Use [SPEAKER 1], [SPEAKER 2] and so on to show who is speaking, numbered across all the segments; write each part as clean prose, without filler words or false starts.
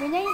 [SPEAKER 1] Bunyi.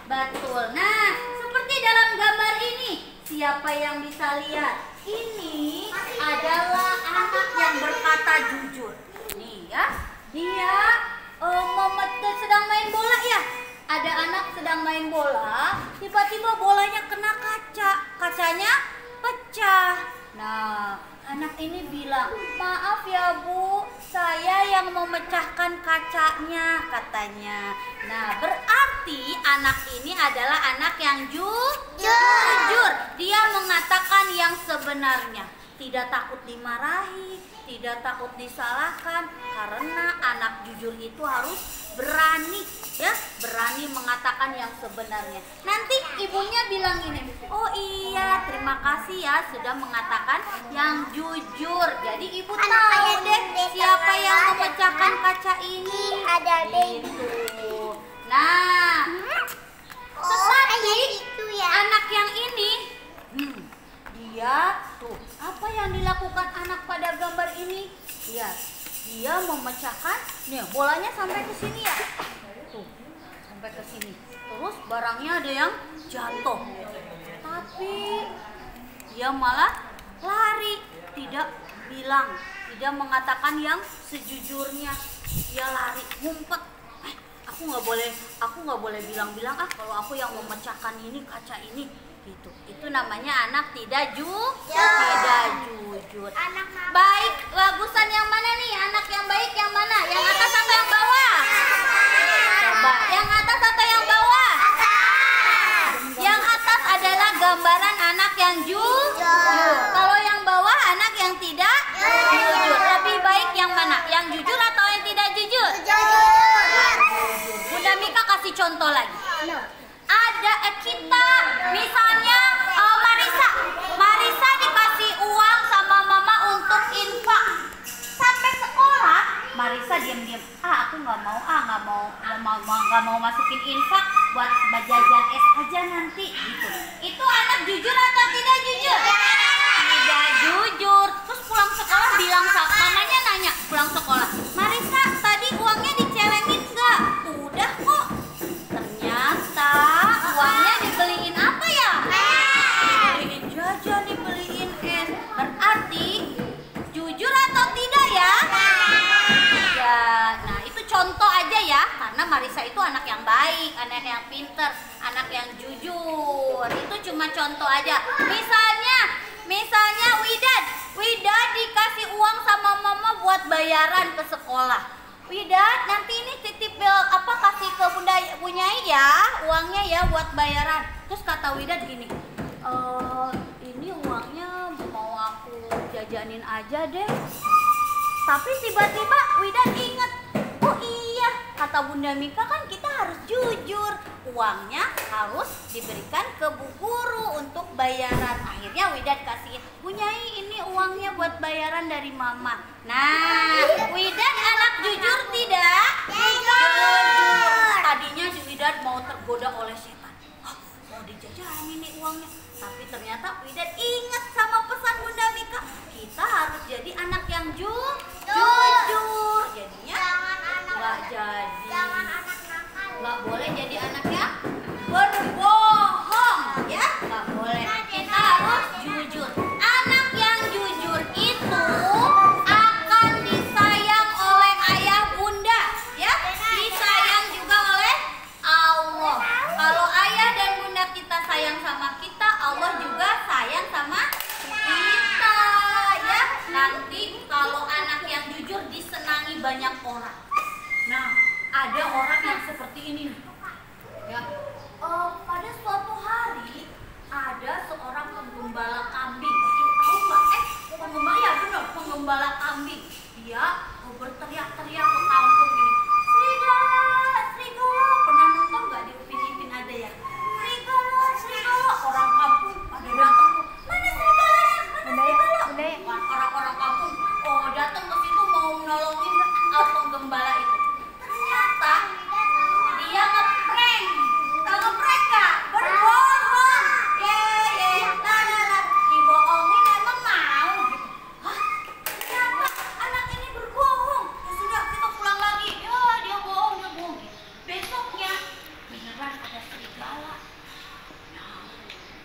[SPEAKER 2] Betul. Nah, seperti dalam gambar ini, siapa yang bisa lihat? Ini adalah anak yang berkata jujur. Nih ya, dia sedang main bola ya. Ada anak sedang main bola, tiba-tiba bolanya kena kaca, kacanya pecah. Nah, anak ini bilang, maaf ya Bu, saya yang memecahkan kacanya, katanya. Nah, berarti anak ini adalah anak yang jujur. Dia mengatakan yang sebenarnya. Tidak takut dimarahi, tidak takut disalahkan. Karena anak jujur itu harus berani, ya, berani mengatakan yang sebenarnya. Nanti ibunya bilang ini, oh iya, terima kasih ya sudah mengatakan yang jujur. Jadi ibu tahu deh siapa yang memecahkan kaca ini.
[SPEAKER 1] Ada
[SPEAKER 2] Gitu. Nah, tetapi anak yang ini, dia tuh apa yang dilakukan anak pada gambar ini? Dia memecahkan, nih bolanya sampai ke sini ya, tuh sampai ke sini. Terus barangnya ada yang jatuh, tapi dia malah lari, tidak bilang, tidak mengatakan yang sejujurnya. Dia lari, ngumpet. Aku nggak boleh bilang-bilang kalau aku yang memecahkan ini kaca ini. Gitu. Itu namanya anak tidak jujur. Baik, bagusan yang mana nih? Anak yang baik yang mana? Yang atas atau yang bawah? Coba, yang atas atau yang bawah? Yang atas adalah gambaran anak yang jujur. Kalau yang bawah anak yang tidak jujur. Lebih baik yang mana? Yang jujur atau yang tidak jujur? Bunda Mika kasih contoh lagi. Ada kita, misalnya Marisa dikasih uang sama mama untuk infak. Sampai sekolah, Marisa diam-diam, aku nggak mau masukin infak buat jajan es aja nanti, gitu. Itu anak jujur atau tidak jujur? Tidak jujur. Terus pulang sekolah bilang sama mamanya, nanya pulang sekolah, Marisa tadi uangnya dicelengin nggak? Udah kok. Ternyata uangnya dibeliin apa ya? Dibeliin jajan, dibeliin es. Berarti jujur atau tidak ya? Ya, nah itu contoh aja ya. Karena Marisa itu anak yang baik, anak yang pinter, anak yang jujur. Itu cuma contoh aja. Misalnya Widad dikasih uang sama mama buat bayaran ke sekolah. Widad, nanti ini titip kasih ke Bunda Bunyai ya, uangnya ya buat bayaran. Terus kata Widad gini, ini uangnya mau aku jajanin aja deh. Tapi tiba-tiba Widad inget, oh iya, kata Bunda Mika kan kita harus jujur. Uangnya harus diberikan ke Bu Guru untuk bayaran. Akhirnya Widad kasih, Bunyai ini uangnya buat bayaran dari mama. Nah, Widad anak jujur tidak? Jujur. Tadinya si Widad mau tergoda oleh setan. Mau dijajanin nih uangnya. Tapi ternyata Widan ingat sama pesan Bunda Mika, kita harus jadi anak yang jujur. Jadinya nggak jadi, nggak boleh jadi anak yang berbohong, ya nggak boleh. Kita harus jujur. Anak yang jujur itu akan disayang oleh ayah bunda, ya, disayang juga oleh Allah. Kalau ayah dan bunda kita sayang sama kita, Allah juga sayang sama kita, ya. Nanti kalau anak yang jujur disenangi banyak orang. Nah, ada orang yang seperti ini nih, ya. Pada suatu hari ada seorang penggembala kambing. Tahu nggak? Penggembala kambing. Dia berteriak-teriak ke kampung ini. Serigala, serigala. Pernah nonton nggak di Upin Ipin ada ya? Serigala, serigala. Orang kampung pada datang tuh. Mana serigalanya? Mana serigala? Orang-orang kampung datang ke situ mau nolongin penggembala itu. Ternyata dia ngeprank. Tahu ngeprank nggak? Berbohong. Dibohongin emang mau gitu. Hah? Ternyata anak ini berbohong. Ya sudah, kita pulang lagi. Ya, dia bohong. Besoknya beneran ada serigala. Nah,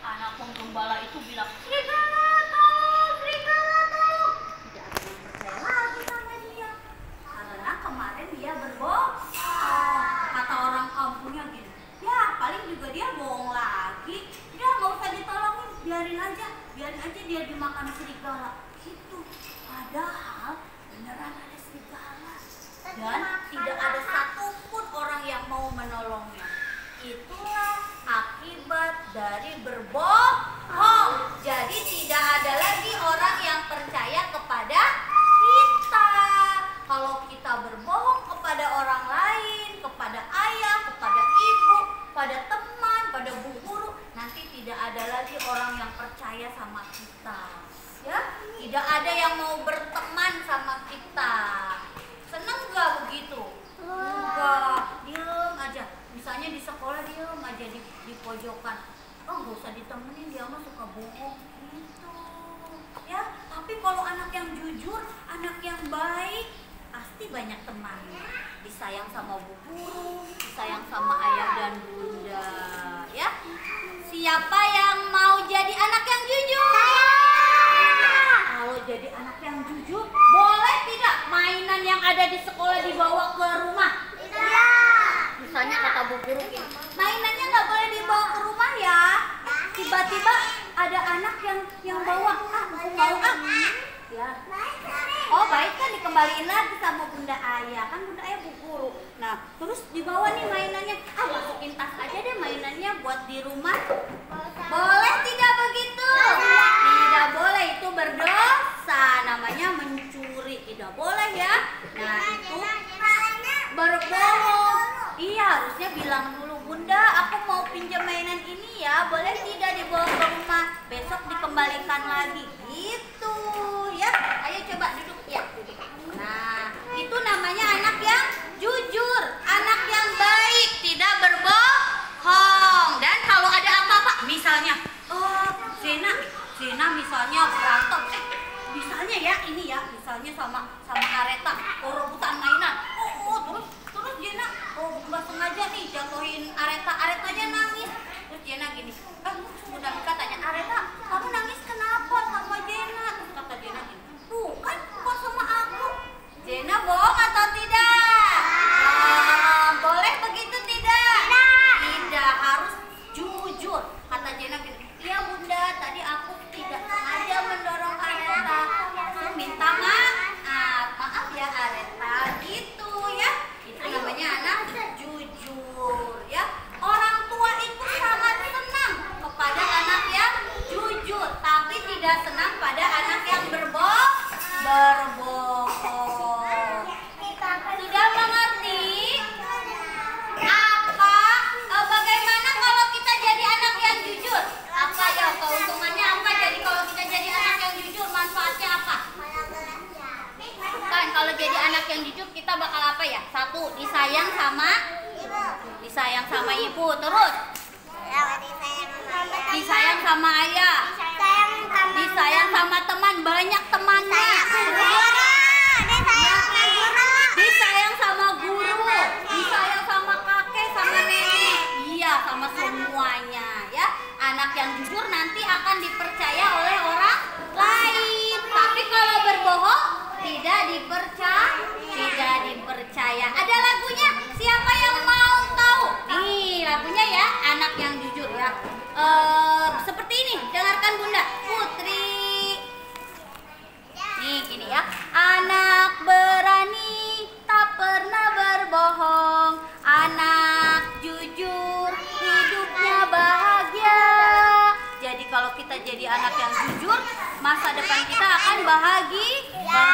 [SPEAKER 2] anak penggembala itu bilang, serigala tolong, serigala tolong. Tidak ada yang percaya lagi sama dia. Karena kemarin dia berbohong. Kata orang kampungnya gini, ya paling juga dia bohong lagi. Dia nggak usah ditolongin, biarin aja dia dimakan serigala. Gitu. Padahal beneran ada serigala dan tidak ada satupun orang yang mau menolongnya. Itulah akibat dari berbohong. Jadi tidak ada lagi orang yang percaya kepada kita. Kalau kita berbohong kepada orang lain, kepada ayah, kepada ibu, pada teman, pada bu guru, nanti tidak ada lagi orang yang percaya sama kita. Ya, tidak ada yang mau berteman sama kita. Seneng gak begitu? Enggak, diem aja. Misalnya di sekolah diem aja di pojokan. Oh, gak usah ditemenin, dia mah suka bohong gitu. Ya, tapi kalau anak yang jujur, anak yang baik, pasti banyak temannya. Disayang sama bu guru, disayang sama ayah dan bunda, ya. Siapa yang mau jadi anak yang jujur? Kalau jadi anak yang jujur, boleh tidak mainan yang ada di sekolah dibawa ke rumah? Misalnya kata bu guru gini, mainannya nggak boleh dibawa ke rumah ya. Tiba-tiba ada anak yang bawa, ya. Oh baik, kan dikembaliin lagi sama bunda ayah, kan bunda ayah bu guru. Nah terus dibawa nih mainannya, masukin tas aja deh mainannya buat di rumah. Boleh tidak begitu? Tidak boleh, itu berdosa, namanya mencuri, tidak boleh ya. Nah itu berbohong. Iya, harusnya bilang dulu, bunda aku mau pinjam mainan ini ya, boleh tidak dibawa ke rumah, besok dikembalikan lagi gitu ya. Ayo coba duduk ya, duduk. Nah itu namanya anak yang jujur, anak yang baik, tidak berbohong. Dan kalau ada apa-apa, misalnya Zena misalnya berantem, misalnya ya ini ya, misalnya sama Areta rebutan mainan, terus Zena nggak sengaja nih jatuhin Aretanya nangis. Terus Zena gini, Bunda Mika tanya, Areta kamu nangis kenapa sama Zena? Terus kata Zena gini, tuh kan kok sama aku. Zena bohong atau tidak? Boleh begitu tidak? Tidak, harus jujur. Kata Zena gini, iya bunda, tadi aku tidak sengaja mendorong Areta, minta maaf ya Areta, gitu ya. Itu namanya anak jujur ya. Orang tua itu sangat senang kepada anak yang jujur, tapi tidak senang pada anak yang berbohong. Sudah mengerti? Bagaimana kalau kita jadi anak yang jujur? Apa ya keuntungannya apa? Jadi kalau kita jadi anak yang jujur, manfaatnya apa? Kan kalau jadi anak yang jujur kita bakal apa ya? Satu, disayang sama ibu. Terus?
[SPEAKER 1] Disayang
[SPEAKER 2] sama ayah, disayang sama teman, banyak temannya, disayang sama guru, disayang sama kakek, sama nenek, iya sama semuanya ya. Anak yang jujur nanti akan dipercaya oleh orang lain, tapi kalau berbohong tidak dipercaya. Ada lagunya, siapa yang mau tahu? Nih lagunya ya, anak yang jujur ya. Seperti ini, dengarkan Bunda. Putri. Nih gini ya. Anak berani tak pernah berbohong. Anak jujur hidupnya bahagia. Jadi kalau kita jadi anak yang jujur, masa depan kita akan bahagia.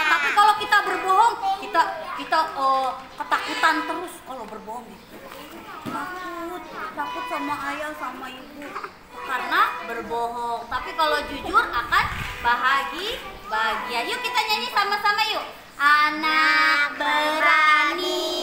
[SPEAKER 2] Tapi kalau kita berbohong, kita ketakutan terus kalau berbohong. Takut sama ayah sama ibu karena berbohong. Tapi kalau jujur akan bahagia. Yuk kita nyanyi sama-sama yuk. Anak berani